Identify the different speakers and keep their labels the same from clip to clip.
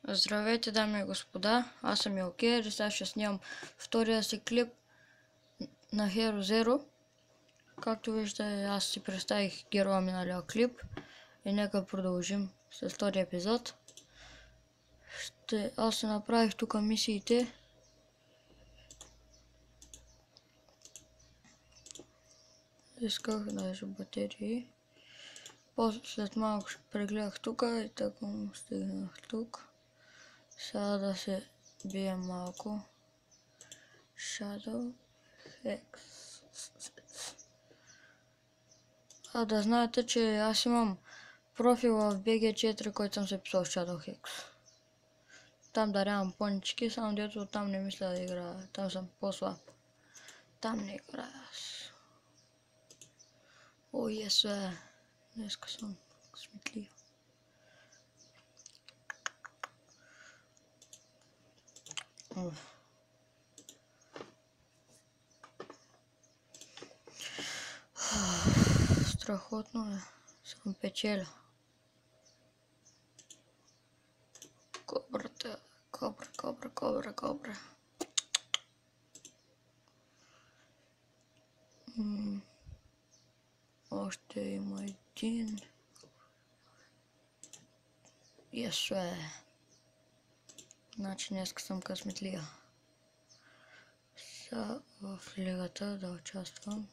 Speaker 1: Здравейте, дами и господа, аз съм Елкер и сега ще снимам втория си клип на Hero Zero. Както виждате, аз си представих героя миналия клип и нека продължим с втория епизод. Аз се направих тук мисиите. Исках даже батерии. После след малко ще прегледах тук и така му стигнах тук. Сега да се бием малко. Shadow Hex. Да знаете, че аз имам профил в BG4, който съм се писал Shadow Hex. Там дарявам понички, само дето там не мисля да играя. Там съм по-слаб. Там не играя аз. О, есе! Днеска съм сметлив. Страхотно е. Съм печеля. Кобрата. Кобра. Още има един. Есе! Значи днеска съм късметлия. Сега в лигата да участвам.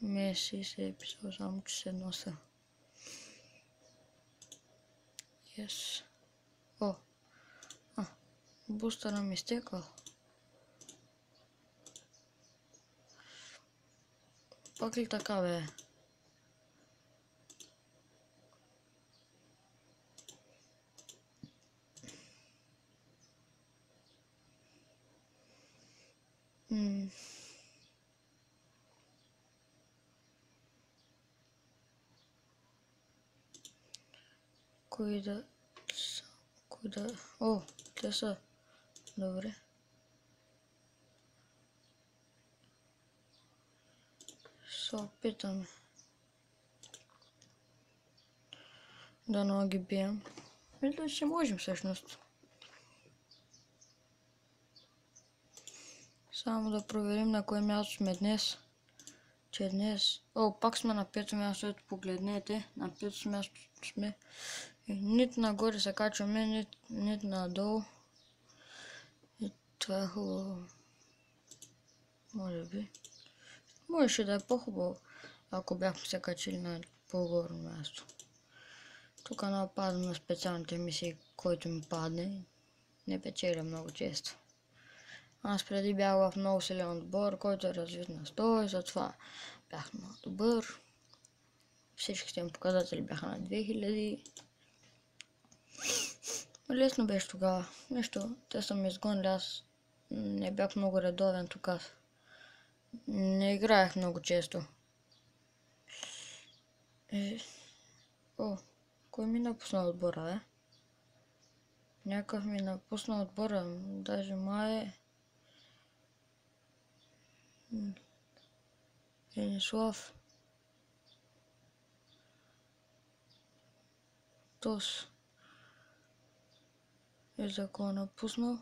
Speaker 1: Меси се е писал, само че се носа. Yes. О! Бустера ми изтекал. Пак ли така, бе? Кои да... О, те са... Добре. Се опитаме. Да ги бием. Мисля, че можем всъщност. Само да проверим на кое място сме днес. Че днес... О, пак сме на пето място, ето погледнете. На пето място сме. Нито нагоре се качваме, нито надолу. И това е хубаво. Може би. Можеше да е по-хубаво, ако бяхме се качили на по-горно място. Тук нападам на специалните мисии, който ми падне. Не печеля много често. Аз преди бях в много силен отбор, който е развит на 100 и затова бях много добър. Всичките им показатели бяха на 2000. Лесно беше тогава. Нещо, те са ме изгонили, аз не бях много редовен тук. Не играех много често. О, кой ми напусна отбора, бе? Някакъв ми напусна отбора, даже май Енислав. Тос. И за кого напуснал?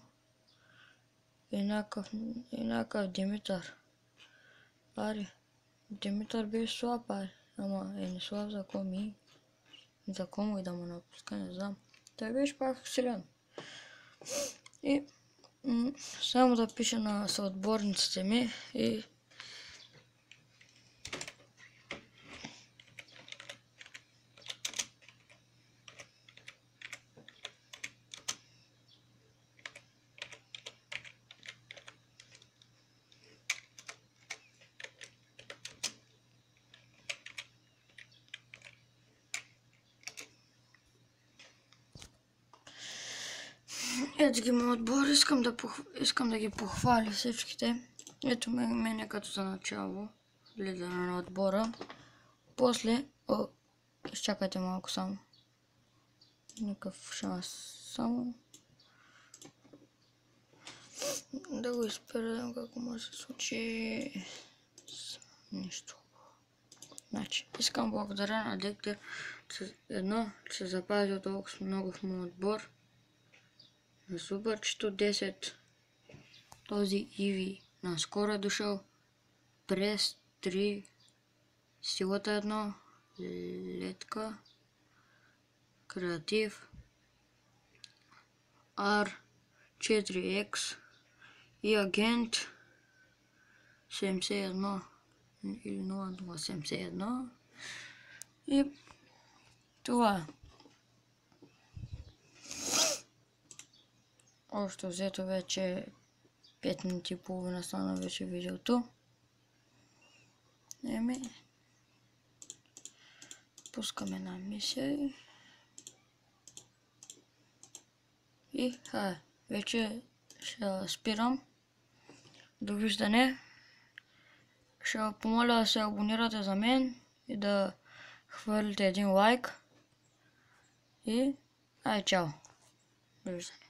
Speaker 1: И някакъв Димитър. Ари, Димитър беше слаб, ари. Ама Енислав за кого ми? За кого и да му напуска, не знам. Той беше пак силен. И само да пиша на съотборниците ми и ето ги моят отбор, искам да ги похваля всичките. Ето мене като за начало, лидера на отбора. После, изчакайте малко само. Никакъв шанс само. Да го изпередам какво може да се случи. Нищо. Значи, искам благодаря на Диктор се запазил толкова много в моят отбор. Супер 110. Този Иви наскоро е дошъл. Прес 3. Силата 1. Летка. Креатив. R4X. И агент 71 или 0071. И това е. Общо взето вече 5 минути и половина стана вече видеото. Пускаме една мисия и вече ще спирам. Довиждане. Ще помоля да се абонирате за мен и да хвърлите един лайк. И чао. Довиждане.